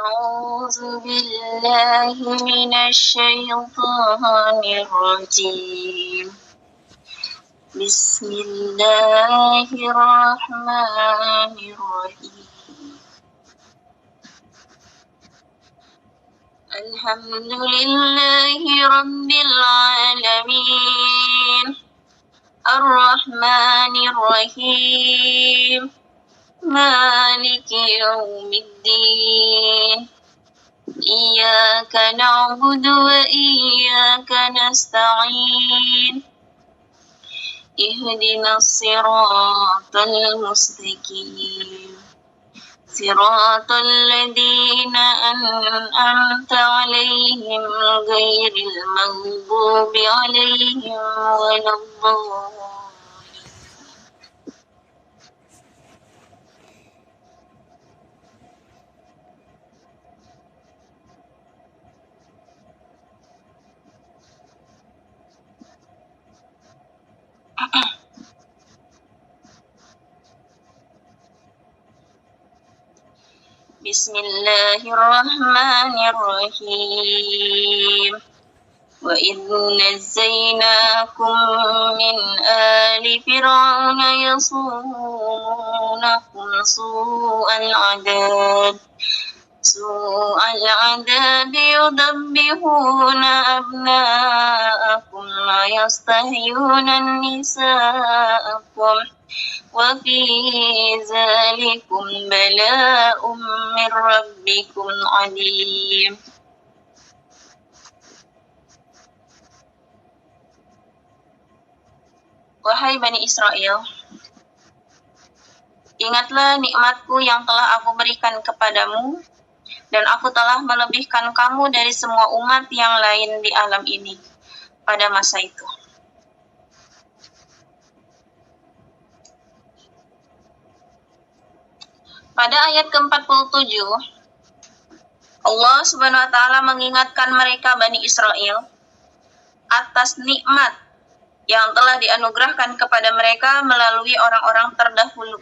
أعوذ بالله من الشيطان الرجيم بسم الله الرحمن الرحيم الحمد لله رب العالمين الرحمن الرحيم مالك يوم الدين إياك نعبد وإياك نستعين اهدنا الصراط المستقيم صراط الذين أنعمت عليهم غير المغضوب عليهم ولا الضالين. بسم الله الرحمن الرحيم وإذ نجيناكم من آل فرعون يصومونكم سوء العذاب يذبحون أبناءكم ويستحيون نساءكم وفي ذلكم بلاء من ربكم عظيم. Wahai Bani Israel, ingatlah nikmatku yang telah aku berikan kepadamu, dan aku telah melebihkan kamu dari semua umat yang lain di alam ini pada masa itu. Pada ayat ke-47, Allah Subhanahu wa Ta'ala mengingatkan mereka Bani Israel atas nikmat yang telah dianugerahkan kepada mereka melalui orang-orang terdahulu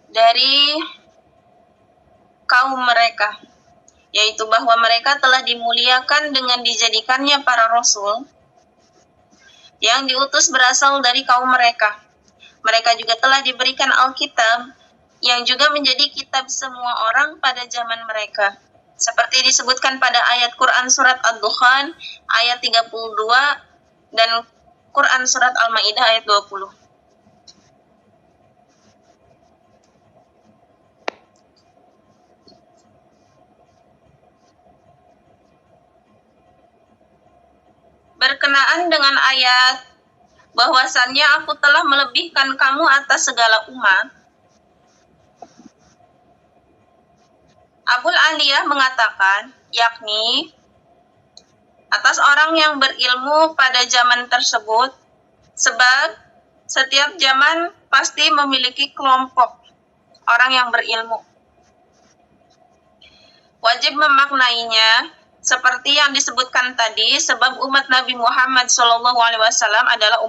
dari kaum mereka, yaitu bahwa mereka telah dimuliakan dengan dijadikannya para rasul yang diutus berasal dari kaum mereka. Mereka juga telah diberikan Alkitab yang juga menjadi kitab semua orang pada zaman mereka. Seperti disebutkan pada ayat Quran surat Ad-Dukhan ayat 32 dan Quran surat Al-Maidah ayat 20. Berkenaan dengan ayat bahwasannya aku telah melebihkan kamu atas segala umat, Abul Aliyah mengatakan, yakni atas orang yang berilmu pada zaman tersebut, sebab setiap zaman pasti memiliki kelompok orang yang berilmu. Wajib memaknainya seperti yang disebutkan tadi, sebab umat Nabi Muhammad SAW adalah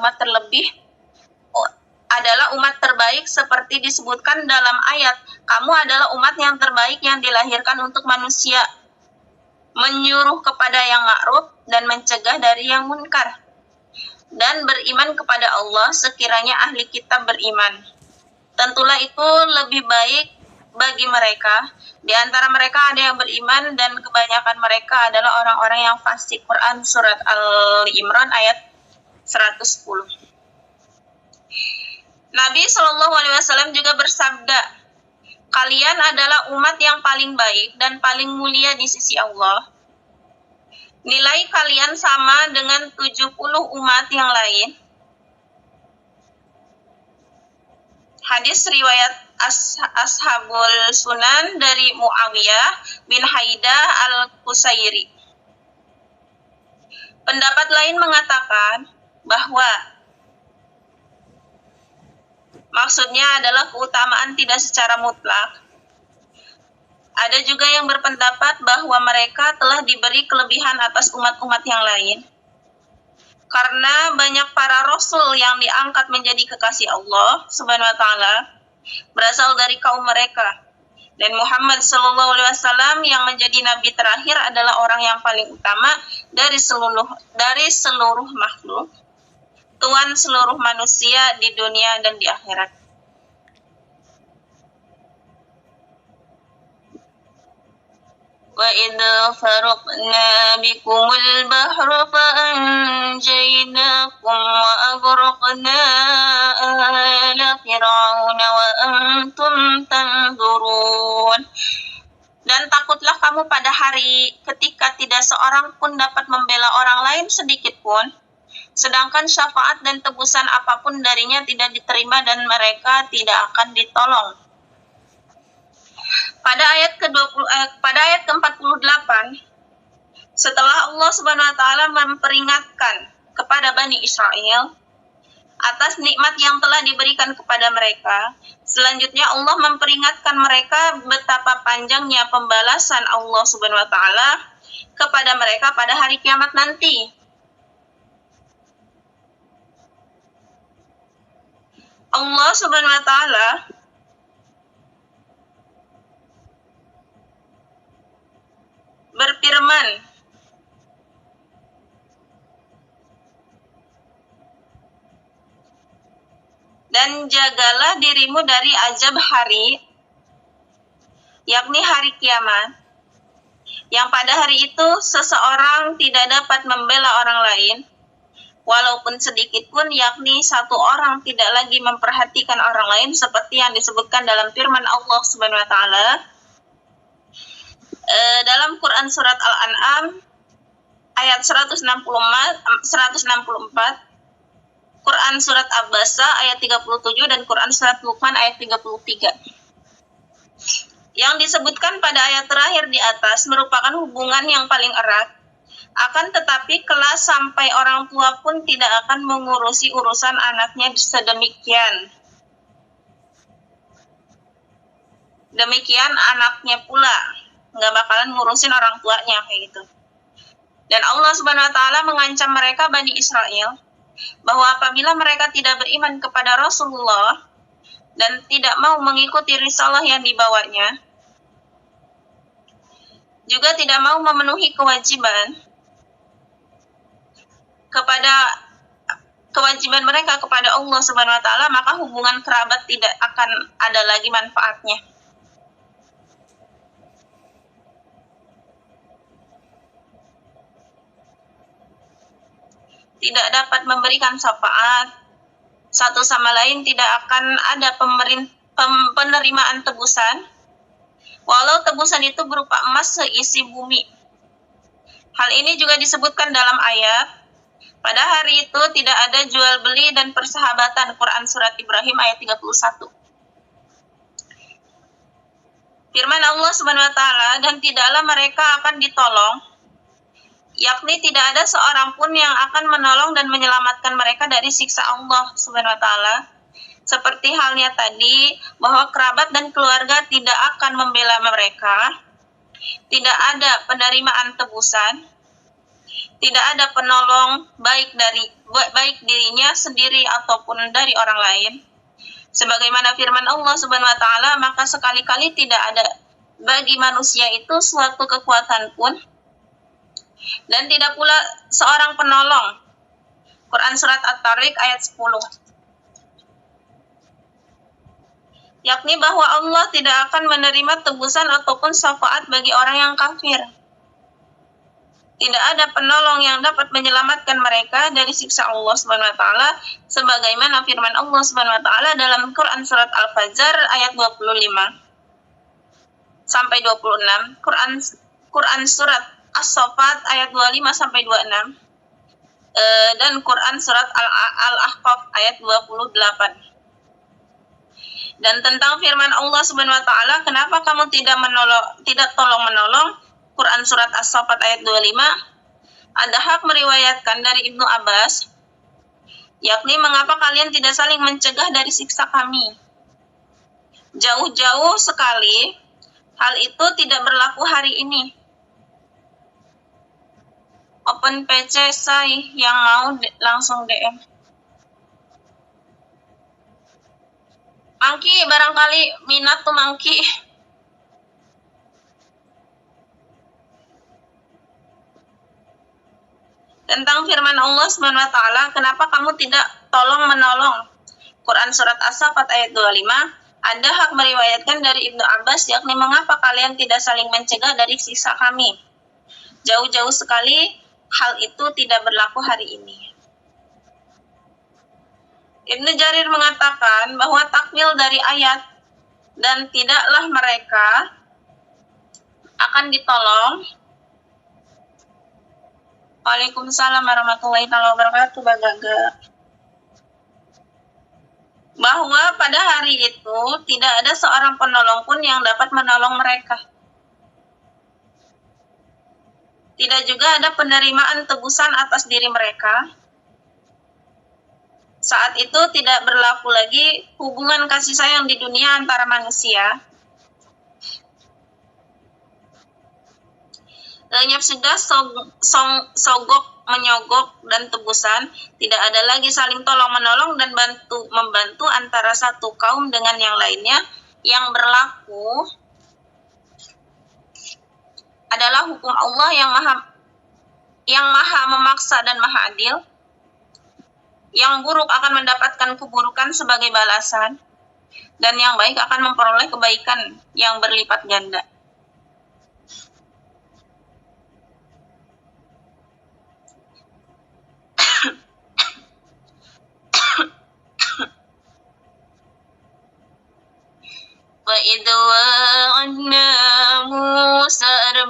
umat terbaik seperti disebutkan dalam ayat, kamu adalah umat yang terbaik yang dilahirkan untuk manusia, menyuruh kepada yang ma'ruf dan mencegah dari yang munkar, dan beriman kepada Allah sekiranya ahli kitab beriman. Tentulah itu lebih baik bagi mereka. Di antara mereka ada yang beriman dan kebanyakan mereka adalah orang-orang yang fasik. Quran surat Al-Imran ayat 110. Nabi SAW juga bersabda, kalian adalah umat yang paling baik dan paling mulia di sisi Allah. Nilai kalian sama dengan 70 umat yang lain. Hadis riwayat Ashabul Sunan dari Muawiyah bin Haidah al-Qusairi. Pendapat lain mengatakan bahwa maksudnya adalah keutamaan tidak secara mutlak. Ada juga yang berpendapat bahwa mereka telah diberi kelebihan atas umat-umat yang lain. Karena banyak para rasul yang diangkat menjadi kekasih Allah Subhanahu wa Ta'ala berasal dari kaum mereka, Dan Muhammad Sallallahu Alaihi Wasallam yang menjadi nabi terakhir adalah orang yang paling utama dari seluruh makhluk, Tuhan seluruh manusia di dunia dan di akhirat. وَإِذْ فَرَقْنَا بِكُمُ الْبَحْرَ فَأَنْجَيْنَاكُمْ وَأَغْرَقْنَا آلَ فِرْعَوْنَ وَأَنْتُمْ تَنْظُرُونَ. Dan takutlah kamu pada hari ketika tidak seorang pun dapat membela orang lain sedikit pun, sedangkan syafaat dan tebusan apapun darinya tidak diterima dan mereka tidak akan ditolong. Pada ayat ke-48, setelah Allah Subhanahu wa taala memperingatkan kepada Bani Israel atas nikmat yang telah diberikan kepada mereka, selanjutnya Allah memperingatkan mereka betapa panjangnya pembalasan Allah Subhanahu wa taala kepada mereka pada hari kiamat nanti. Allah Subhanahu wa taala berfirman, dan jagalah dirimu dari azab hari, yakni hari kiamat, yang pada hari itu seseorang tidak dapat membela orang lain, walaupun sedikit pun, yakni satu orang tidak lagi memperhatikan orang lain, seperti yang disebutkan dalam firman Allah Subhanahu wa taala dalam Quran surat Al-An'am ayat 164, Quran surat Abasa ayat 37, dan Quran surat Luqman ayat 33. Yang disebutkan pada ayat terakhir di atas merupakan hubungan yang paling erat. Akan tetapi kelak sampai orang tua pun tidak akan mengurusi urusan anaknya sedemikian. Demikian anaknya pula nggak bakalan ngurusin orang tuanya kayak gitu. Dan Allah Subhanahu wa taala mengancam mereka Bani Israel bahwa apabila mereka tidak beriman kepada Rasulullah dan tidak mau mengikuti risalah yang dibawanya, juga tidak mau memenuhi kewajiban mereka kepada Allah Subhanahu wa taala, maka hubungan kerabat tidak akan ada lagi manfaatnya. Tidak dapat memberikan syafaat satu sama lain, tidak akan ada penerimaan tebusan, walau tebusan itu berupa emas seisi bumi. Hal ini juga disebutkan dalam ayat, pada hari itu tidak ada jual beli dan persahabatan, Quran surat Ibrahim ayat 31. Firman Allah Subhanahu wa taala, dan tidaklah mereka akan ditolong, yakni tidak ada seorang pun yang akan menolong dan menyelamatkan mereka dari siksa Allah Subhanahu wa taala. Seperti halnya tadi, bahwa kerabat dan keluarga tidak akan membela mereka, tidak ada penerimaan tebusan, tidak ada penolong baik dirinya sendiri ataupun dari orang lain. Sebagaimana firman Allah Subhanahu wa taala, maka sekali-kali tidak ada bagi manusia itu suatu kekuatan pun, dan tidak pula seorang penolong. Quran surat At-Tariq ayat 10. Yakni bahwa Allah tidak akan menerima tebusan ataupun syafaat bagi orang yang kafir. Tidak ada penolong yang dapat menyelamatkan mereka dari siksa Allah Subhanahu wa taala, sebagaimana firman Allah Subhanahu wa taala dalam Quran surat Al-Fajr ayat 25 sampai 26, Quran surat As-Saffat ayat 25 sampai 26, dan Quran surat Al-Ahqaf ayat 28. Dan tentang firman Allah Subhanahu wa taala, kenapa kamu tidak tolong menolong, Quran surat As-Saffat ayat 25, ada hak meriwayatkan dari Ibnu Abbas, yakni mengapa kalian tidak saling mencegah dari siksa kami. Jauh-jauh sekali hal itu tidak berlaku hari ini. Open PC saya yang mau langsung DM. Mangki barangkali minat tuh Mangki. firman Allah Subhanahu wa taala, kenapa kamu tidak tolong menolong? Quran surat As-Saffat ayat 25. Ada hak meriwayatkan dari Ibnu Abbas, yakni mengapa kalian tidak saling mencegah dari siksa kami? Jauh-jauh sekali hal itu tidak berlaku hari ini. Ibnu Jarir mengatakan bahwa takwil dari ayat dan tidaklah mereka akan ditolong. Waalaikumsalam warahmatullahi wabarakatuh, Bagaga. Bahwa pada hari itu tidak ada seorang penolong pun yang dapat menolong mereka. Tidak juga ada penerimaan tebusan atas diri mereka. Saat itu tidak berlaku lagi hubungan kasih sayang di dunia antara manusia. Lenyap sudah sogok, menyogok, dan tebusan. Tidak ada lagi saling tolong-menolong dan membantu antara satu kaum dengan yang lainnya. Yang berlaku adalah hukum Allah yang maha memaksa dan maha adil. Yang buruk akan mendapatkan keburukan sebagai balasan, dan yang baik akan memperoleh kebaikan yang berlipat ganda. وَإِذْ وَعَدْنَا مُوسَى 40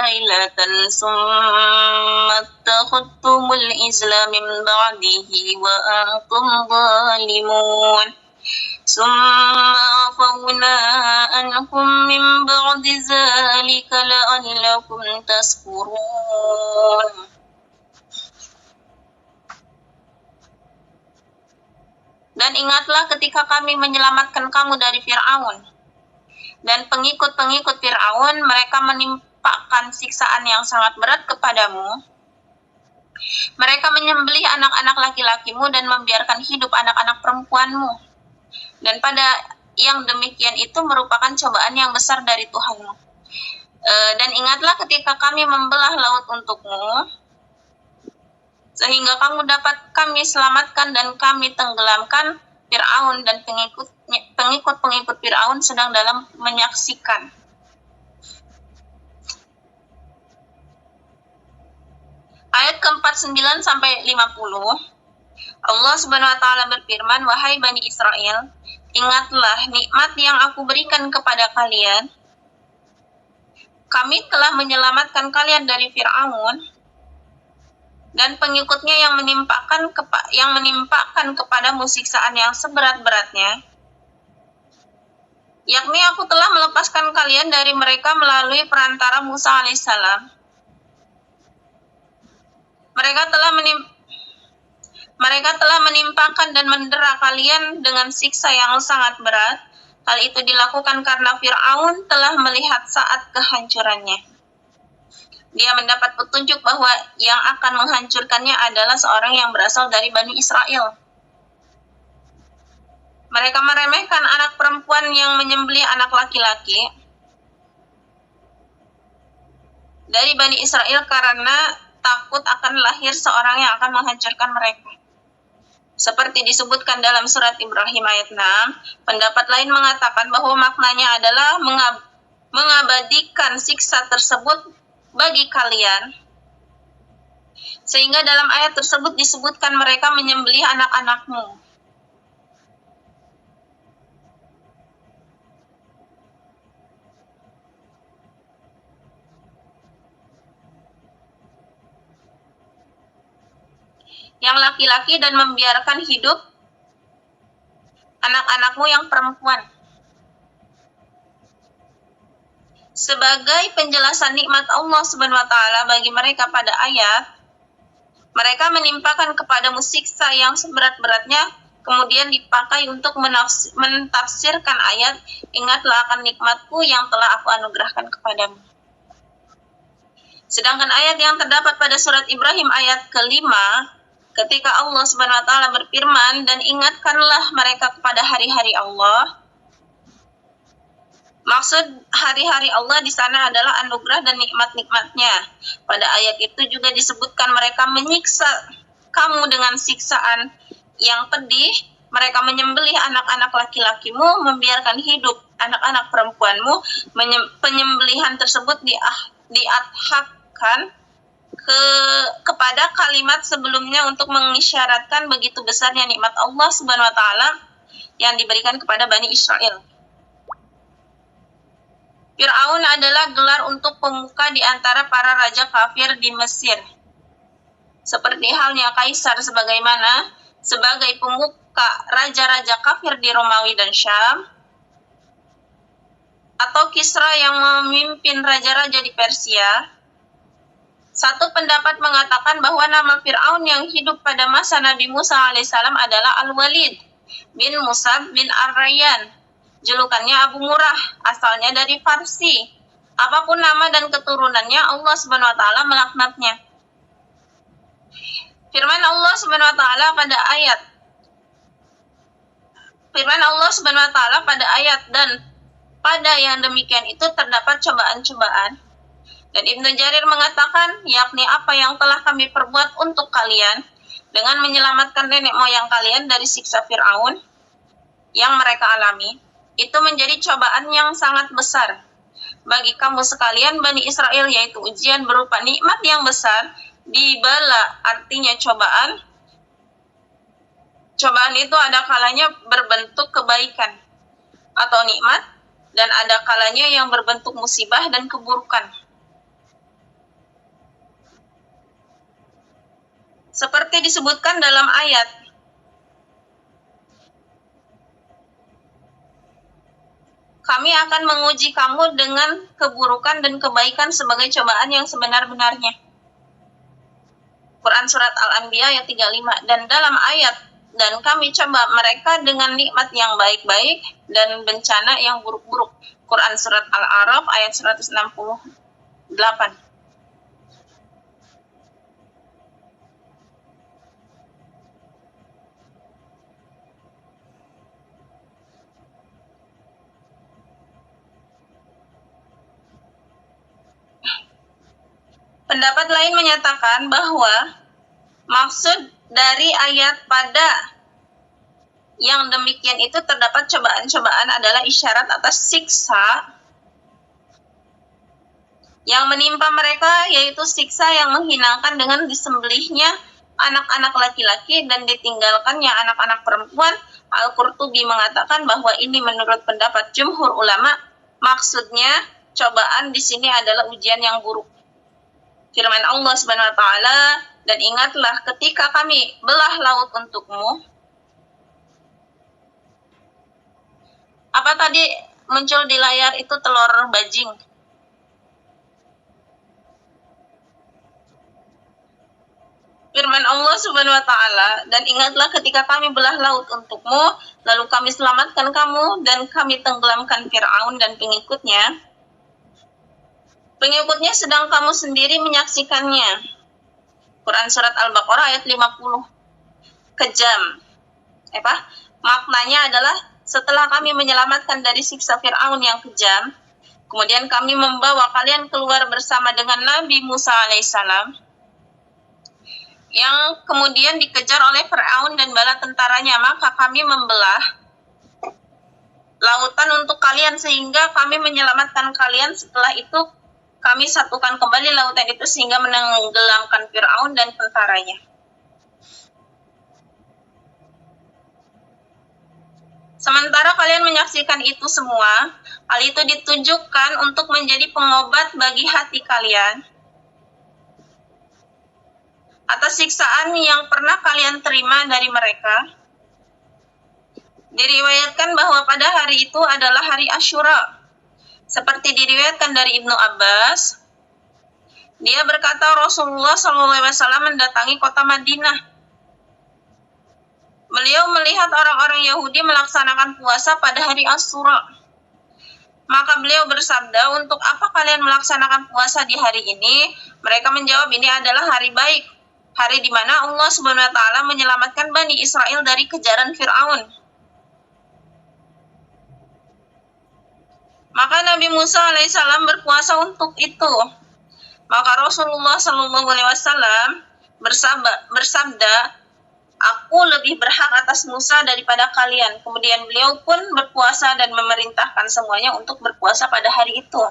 لَيْلَةً ثُمَّ اتَّخَذْتُمُ الْعِجْلَ مِنْ بَعْدِهِ وَأَنْتُمْ ظَالِمُونَ ثُمَّ عَفَوْنَا عَنْكُمْ مِنْ بَعْدِ ذَلِكَ لَعَلَّكُمْ تَشْكُرُونَ. Dan ingatlah ketika kami menyelamatkan kamu dari Fir'aun dan pengikut-pengikut Fir'aun, mereka menimpakan siksaan yang sangat berat kepadamu. Mereka menyembelih anak-anak laki-lakimu dan membiarkan hidup anak-anak perempuanmu. Dan pada yang demikian itu merupakan cobaan yang besar dari Tuhanmu. Dan ingatlah ketika kami membelah laut untukmu, sehingga kamu dapat kami selamatkan dan kami tenggelamkan Fir'aun dan pengikut-pengikut Fir'aun sedang dalam menyaksikan. Ayat ke-49 sampai 50. Allah Subhanahu wa taala berfirman, wahai Bani Israel, ingatlah nikmat yang aku berikan kepada kalian. Kami telah menyelamatkan kalian dari Fir'aun dan pengikutnya yang menimpakan kepadamu siksaan yang seberat-beratnya, yakni aku telah melepaskan kalian dari mereka melalui perantara Musa alaihissalam. Mereka telah menimpakan dan mendera kalian dengan siksa yang sangat berat. Hal itu dilakukan karena Fir'aun telah melihat saat kehancurannya. Dia mendapat petunjuk bahwa yang akan menghancurkannya adalah seorang yang berasal dari Bani Israel. Mereka meremehkan anak perempuan yang menyembelih anak laki-laki dari Bani Israel karena takut akan lahir seorang yang akan menghancurkan mereka. Seperti disebutkan dalam surat Ibrahim ayat 6, pendapat lain mengatakan bahwa maknanya adalah mengabadikan siksa tersebut bagi kalian, sehingga dalam ayat tersebut disebutkan mereka menyembelih anak-anakmu. Yang laki-laki dan membiarkan hidup anak-anakmu yang perempuan. Sebagai penjelasan nikmat Allah Subhanahu wa taala bagi mereka pada ayat, mereka menimpakan kepadamu siksa yang seberat-beratnya, kemudian dipakai untuk mentafsirkan ayat, ingatlah akan nikmatku yang telah aku anugerahkan kepadamu. Sedangkan ayat yang terdapat pada surat Ibrahim ayat ke-5, ketika Allah Subhanahu wa taala berfirman, dan ingatkanlah mereka kepada hari-hari Allah, Maksud hari-hari Allah di sana adalah anugerah dan nikmat-nikmatnya. Pada ayat itu juga disebutkan mereka menyiksa kamu dengan siksaan yang pedih. Mereka menyembelih anak-anak laki-lakimu, membiarkan hidup anak-anak perempuanmu. Penyembelihan tersebut diadhabkan kepada kalimat sebelumnya untuk mengisyaratkan begitu besarnya nikmat Allah Subhanahu wa taala yang diberikan kepada Bani Israel. Fir'aun adalah gelar untuk pemuka di antara para raja kafir di Mesir. Seperti halnya Kaisar sebagai pemuka raja-raja kafir di Romawi dan Syam, atau Kisra yang memimpin raja-raja di Persia. Satu pendapat mengatakan bahwa nama Fir'aun yang hidup pada masa Nabi Musa alaihissalam adalah Al-Walid bin Musab bin Ar-Rayyan. Julukannya Abu Murrah, asalnya dari Farsi. Apapun nama dan keturunannya, Allah Subhanahu wa taala melaknatnya. Firman Allah Subhanahu wa taala pada ayat dan pada yang demikian itu terdapat cobaan-cobaan. Dan Ibnu Jarir mengatakan, yakni apa yang telah kami perbuat untuk kalian dengan menyelamatkan nenek moyang kalian dari siksa Fir'aun yang mereka alami, itu menjadi cobaan yang sangat besar bagi kamu sekalian Bani Israel, yaitu ujian berupa nikmat yang besar, dibala artinya cobaan. Cobaan itu ada kalanya berbentuk kebaikan atau nikmat, dan ada kalanya yang berbentuk musibah dan keburukan. Seperti disebutkan dalam ayat, kami akan menguji kamu dengan keburukan dan kebaikan sebagai cobaan yang sebenar-benarnya. Quran Surat Al-Anbiya ayat 35. Dan dalam ayat, dan kami coba mereka dengan nikmat yang baik-baik dan bencana yang buruk-buruk. Quran Surat Al-A'raf ayat 168. Pendapat lain menyatakan bahwa maksud dari ayat pada yang demikian itu terdapat cobaan-cobaan adalah isyarat atas siksa yang menimpa mereka, yaitu siksa yang menghinakan dengan disembelihnya anak-anak laki-laki dan ditinggalkannya anak-anak perempuan. Al-Qurtubi mengatakan bahwa ini menurut pendapat jumhur ulama, maksudnya cobaan di sini adalah ujian yang buruk. Firman Allah Subhanahu wa taala, dan ingatlah ketika kami belah laut untukmu. Apa tadi muncul di layar itu telur bajing? Firman Allah Subhanahu wa taala, dan ingatlah ketika kami belah laut untukmu, lalu kami selamatkan kamu dan kami tenggelamkan Fir'aun dan pengikutnya. Pengikutnya sedang kamu sendiri menyaksikannya. Quran Surat Al-Baqarah ayat 50. Kejam. Maknanya adalah setelah kami menyelamatkan dari siksa Fir'aun yang kejam, kemudian kami membawa kalian keluar bersama dengan Nabi Musa alaihissalam, yang kemudian dikejar oleh Fir'aun dan bala tentaranya, maka kami membelah lautan untuk kalian sehingga kami menyelamatkan kalian. Setelah itu kami satukan kembali lautan itu sehingga menenggelamkan Fir'aun dan tentaranya. Sementara kalian menyaksikan itu semua, hal itu ditujukan untuk menjadi pengobat bagi hati kalian atas siksaan yang pernah kalian terima dari mereka. Diriwayatkan bahwa pada hari itu adalah hari Asyura. Seperti diriwayatkan dari Ibnu Abbas, dia berkata Rasulullah SAW mendatangi kota Madinah. Beliau melihat orang-orang Yahudi melaksanakan puasa pada hari Asyura. Maka beliau bersabda, untuk apa kalian melaksanakan puasa di hari ini? Mereka menjawab, ini adalah hari baik, hari di mana Allah Subhanahu wa taala menyelamatkan Bani Israel dari kejaran Fir'aun. Maka Nabi Musa alaihissalam berpuasa untuk itu. Maka Rasulullah Shallallahu Alaihi Wasallam bersabda, aku lebih berhak atas Musa daripada kalian. Kemudian beliau pun berpuasa dan memerintahkan semuanya untuk berpuasa pada hari itu.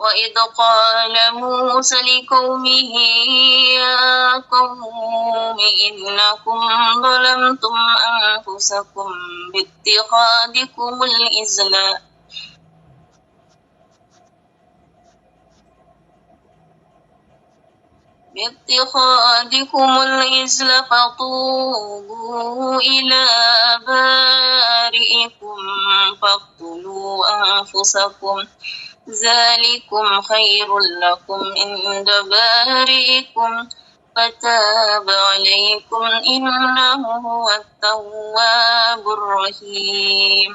وَإِذْ قَالَ مُوسَى لِقَوْمِهِ يَا قَوْمِ إِنَّكُمْ ظَلَمْتُمْ أَنفُسَكُمْ بِاتِّخَاذِكُمُ الْإِجْلَ فَتُوبُوا إِلَى بَارِئِكُمْ فَاقْتُلُوا أَنفُسَكُمْ ذَلِكُمْ خَيْرٌ لَكُمْ عِندَ بَارِئِكُمْ فَتَابَ عَلَيْكُمْ إِنَّهُ هُوَ التَّوَّابُ الرَّحِيمُ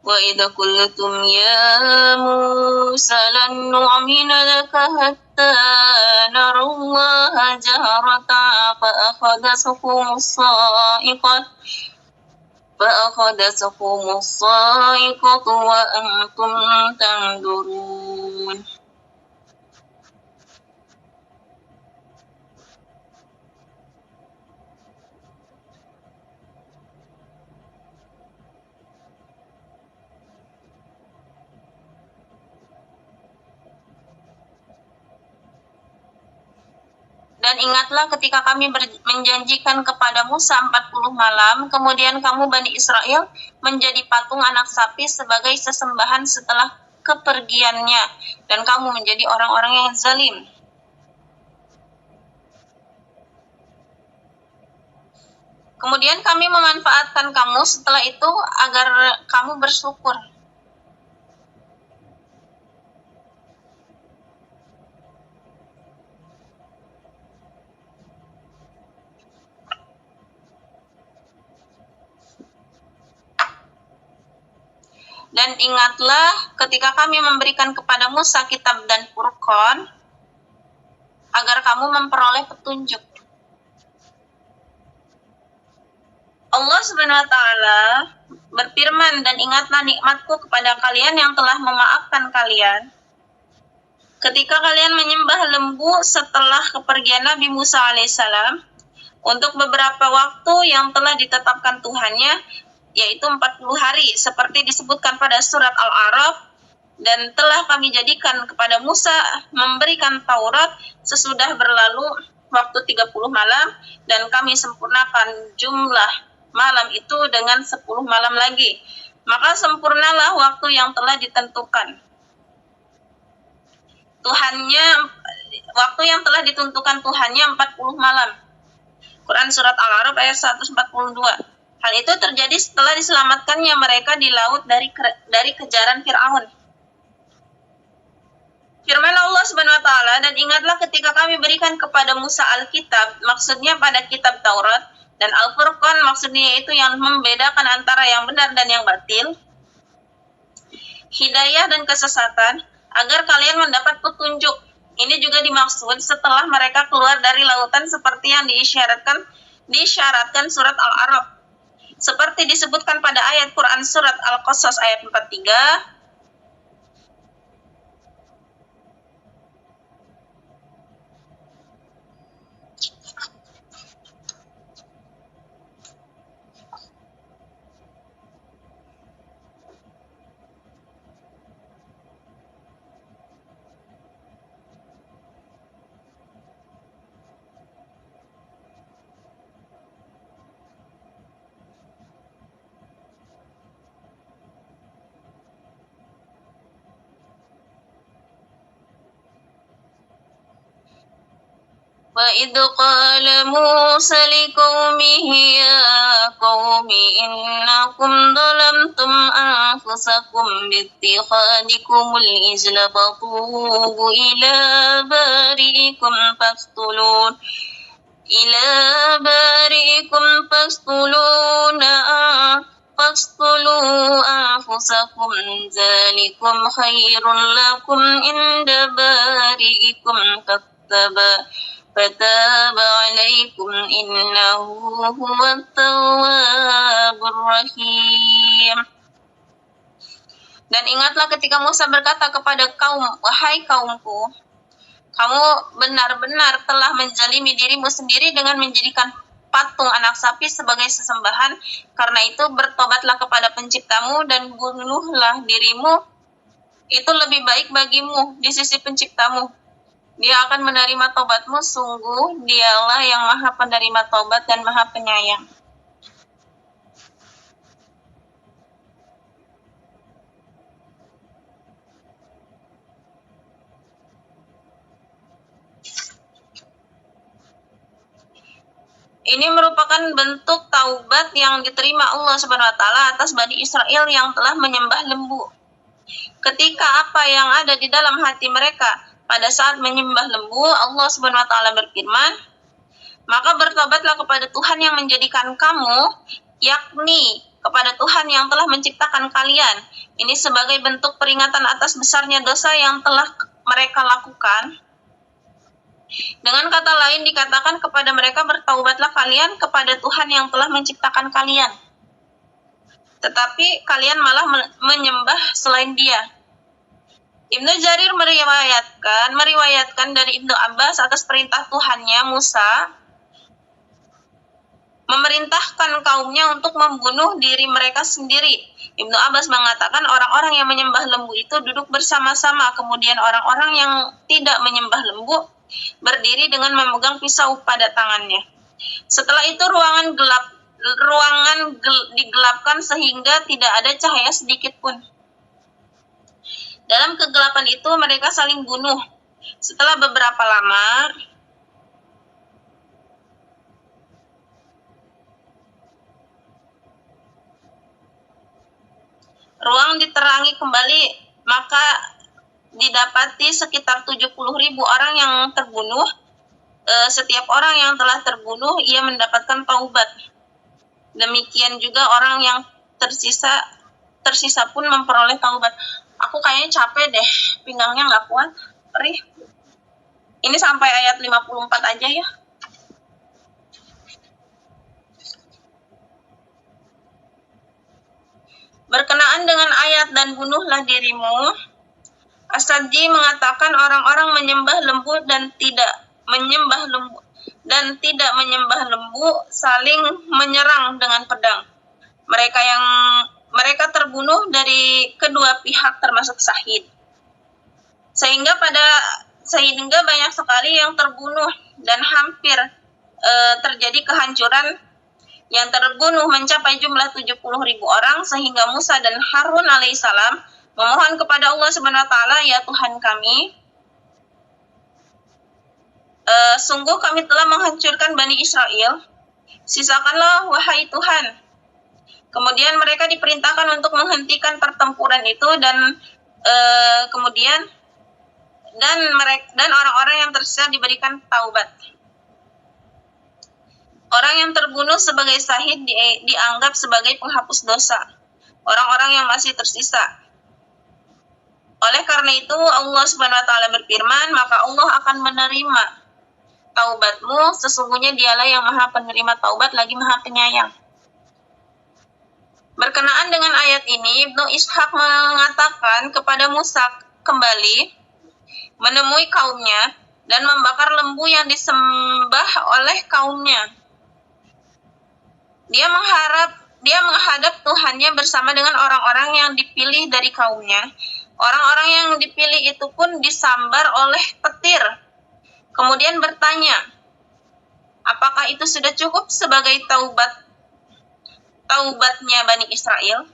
وَإِذْ قُلْتُمْ يَا مُوسَى لَن نُّؤْمِنَ لَكَ حَتَّى نَرَى اللَّهَ جَهْرَةً فَأَخَذَتْكُمُ الصَّاعِقَةُ وَأَنْتُمْ تَنْظُرُونَ. Dan ingatlah ketika kami menjanjikan kepada Musa 40 malam, kemudian kamu Bani Israel menjadi patung anak sapi sebagai sesembahan setelah kepergiannya, dan kamu menjadi orang-orang yang zalim. Kemudian kami memanfaatkan kamu setelah itu agar kamu bersyukur. Dan ingatlah ketika kami memberikan kepada Musa kitab dan Furqan agar kamu memperoleh petunjuk. Allah Subhanahu wa taala berfirman, dan ingatlah nikmatku kepada kalian yang telah memaafkan kalian ketika kalian menyembah lembu setelah kepergian Nabi Musa alaihissalam untuk beberapa waktu yang telah ditetapkan Tuhannya, yaitu 40 hari seperti disebutkan pada surat Al-A'raf, dan telah kami jadikan kepada Musa memberikan Taurat sesudah berlalu waktu 30 malam, dan kami sempurnakan jumlah malam itu dengan 10 malam lagi. Maka sempurnalah waktu yang telah ditentukan Tuhannya, waktu yang telah ditentukan Tuhannya 40 malam. Quran surat Al-A'raf ayat 142. Hal itu terjadi setelah diselamatkannya mereka di laut dari kejaran Fir'aun. Firman Allah Subhanahu wa taala, dan ingatlah ketika kami berikan kepada Musa Alkitab, maksudnya pada kitab Taurat, dan Al-Furqan maksudnya itu yang membedakan antara yang benar dan yang batil, hidayah dan kesesatan, agar kalian mendapat petunjuk. Ini juga dimaksud setelah mereka keluar dari lautan seperti yang disyaratkan surat Al-A'raf. Seperti disebutkan pada ayat Quran surat Al-Qasas ayat 43, وإذ قال موسى لقومه يا قوم إنكم ظلمتم أنفسكم باتخاذكم العجل فتوبوا إلى بارئكم فاقتلوا أنفسكم ذلكم خير لكم عند بارئكم فتاب عليكم إنه هو التواب الرحيم. Dan ingatlah ketika Musa berkata kepada kaum, wahai kaumku, kamu benar-benar telah menzalimi dirimu sendiri dengan menjadikan patung anak sapi sebagai sesembahan. Karena itu bertobatlah kepada penciptamu dan bunuhlah dirimu. Itu lebih baik bagimu di sisi penciptamu. Dia akan menerima tobatmu, sungguh dialah yang maha penerima tobat dan maha penyayang. Ini merupakan bentuk taubat yang diterima Allah Subhanahu wa taala atas Bani Israel yang telah menyembah lembu. Ketika apa yang ada di dalam hati mereka pada saat menyembah lembu, Allah Subhanahu wa taala berfirman, maka bertobatlah kepada Tuhan yang menjadikan kamu, yakni kepada Tuhan yang telah menciptakan kalian. Ini sebagai bentuk peringatan atas besarnya dosa yang telah mereka lakukan. Dengan kata lain dikatakan kepada mereka, bertaubatlah kalian kepada Tuhan yang telah menciptakan kalian. Tetapi kalian malah menyembah selain Dia. Ibnu Jarir meriwayatkan dari Ibnu Abbas atas perintah Tuhannya, Musa memerintahkan kaumnya untuk membunuh diri mereka sendiri. Ibnu Abbas mengatakan orang-orang yang menyembah lembu itu duduk bersama-sama, kemudian orang-orang yang tidak menyembah lembu berdiri dengan memegang pisau pada tangannya. Setelah itu ruangan digelapkan sehingga tidak ada cahaya sedikit pun. Dalam kegelapan itu mereka saling bunuh. Setelah beberapa lama, ruang diterangi kembali, maka didapati sekitar 70.000 orang yang terbunuh. Setiap orang yang telah terbunuh, ia mendapatkan taubat. Demikian juga orang yang tersisa pun memperoleh taubat. Aku kayaknya capek deh, pinggangnya nggak kuat, perih. Ini sampai ayat 54 aja ya. Berkenaan dengan ayat dan bunuhlah dirimu, As-Sadji mengatakan orang-orang menyembah lembu dan tidak menyembah lembu saling menyerang dengan pedang. Mereka terbunuh dari kedua pihak termasuk syahid. Sehingga banyak sekali yang terbunuh dan hampir terjadi kehancuran. Yang terbunuh mencapai jumlah 70.000 orang, sehingga Musa dan Harun alaihissalam memohon kepada Allah Subhanahu wa taala, ya Tuhan kami, sungguh kami telah menghancurkan Bani Israel, sisakanlah wahai Tuhan. Kemudian mereka diperintahkan untuk menghentikan pertempuran itu dan orang-orang yang tersisa diberikan taubat. Orang yang terbunuh sebagai syahid dianggap sebagai penghapus dosa orang-orang yang masih tersisa. Oleh karena itu Allah Subhanahu wa taala berfirman, maka Allah akan menerima taubatmu, sesungguhnya Dialah yang Maha Penerima taubat lagi Maha Penyayang. Berkenaan dengan ayat ini, Ibnu Ishaq mengatakan kepada Musa kembali menemui kaumnya dan membakar lembu yang disembah oleh kaumnya. Dia menghadap Tuhannya bersama dengan orang-orang yang dipilih dari kaumnya. Orang-orang yang dipilih itu pun disambar oleh petir. Kemudian bertanya, apakah itu sudah cukup sebagai taubatnya Bani Israel?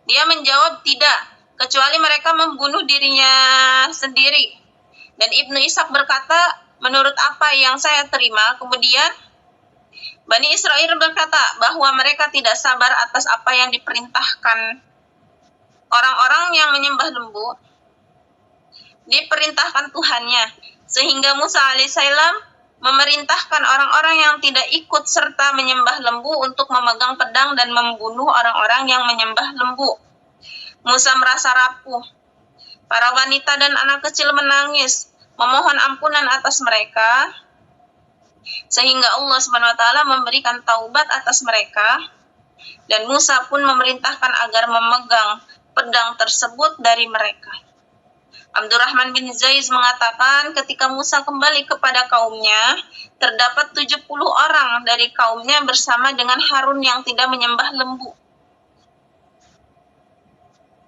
Dia menjawab tidak. kecuali mereka membunuh dirinya sendiri. Dan Ibnu Ishaq berkata, menurut apa yang saya terima, kemudian Bani Israel berkata bahwa mereka tidak sabar atas apa yang diperintahkan. Orang-orang yang menyembah lembu diperintahkan Tuhannya, sehingga Musa alaihissalam memerintahkan orang-orang yang tidak ikut serta menyembah lembu untuk memegang pedang dan membunuh orang-orang yang menyembah lembu. Musa merasa rapuh. Para wanita dan anak kecil menangis, memohon ampunan atas mereka, sehingga Allah Subhanahu wa taala memberikan taubat atas mereka, dan Musa pun memerintahkan agar memegang pedang tersebut dari mereka. Abdurrahman bin Zaid mengatakan, ketika Musa kembali kepada kaumnya, terdapat 70 orang dari kaumnya bersama dengan Harun yang tidak menyembah lembu.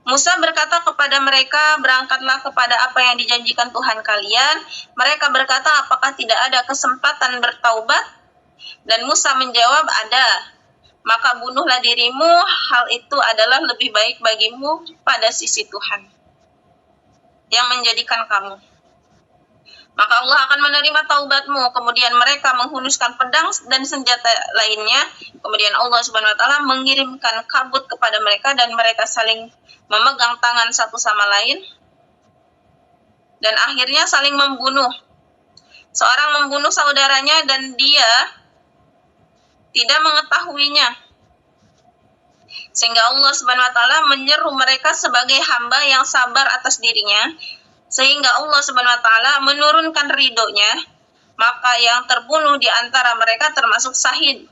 Musa berkata kepada mereka, berangkatlah kepada apa yang dijanjikan Tuhan kalian. Mereka berkata, apakah tidak ada kesempatan bertaubat? Dan Musa menjawab, ada. Maka bunuhlah dirimu, hal itu adalah lebih baik bagimu pada sisi Tuhan yang menjadikan kamu. Maka Allah akan menerima taubatmu. Kemudian mereka menghunuskan pedang dan senjata lainnya. Kemudian Allah Subhanahu wa taala mengirimkan kabut kepada mereka dan mereka saling memegang tangan satu sama lain. Dan akhirnya saling membunuh. Seorang membunuh saudaranya dan dia tidak mengetahuinya. Sehingga Allah Subhanahu wa taala menyeru mereka sebagai hamba yang sabar atas dirinya, sehingga Allah Subhanahu wa taala menurunkan ridhonya, maka yang terbunuh di antara mereka termasuk syahid,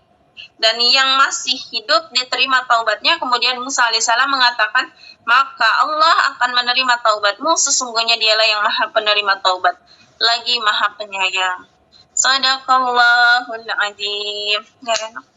dan yang masih hidup diterima taubatnya. Kemudian Musa alaihissalam mengatakan, maka Allah akan menerima taubatmu, sesungguhnya dialah yang maha penerima taubat, lagi maha penyayang. Shadaqallahul adzim. Ya, enak.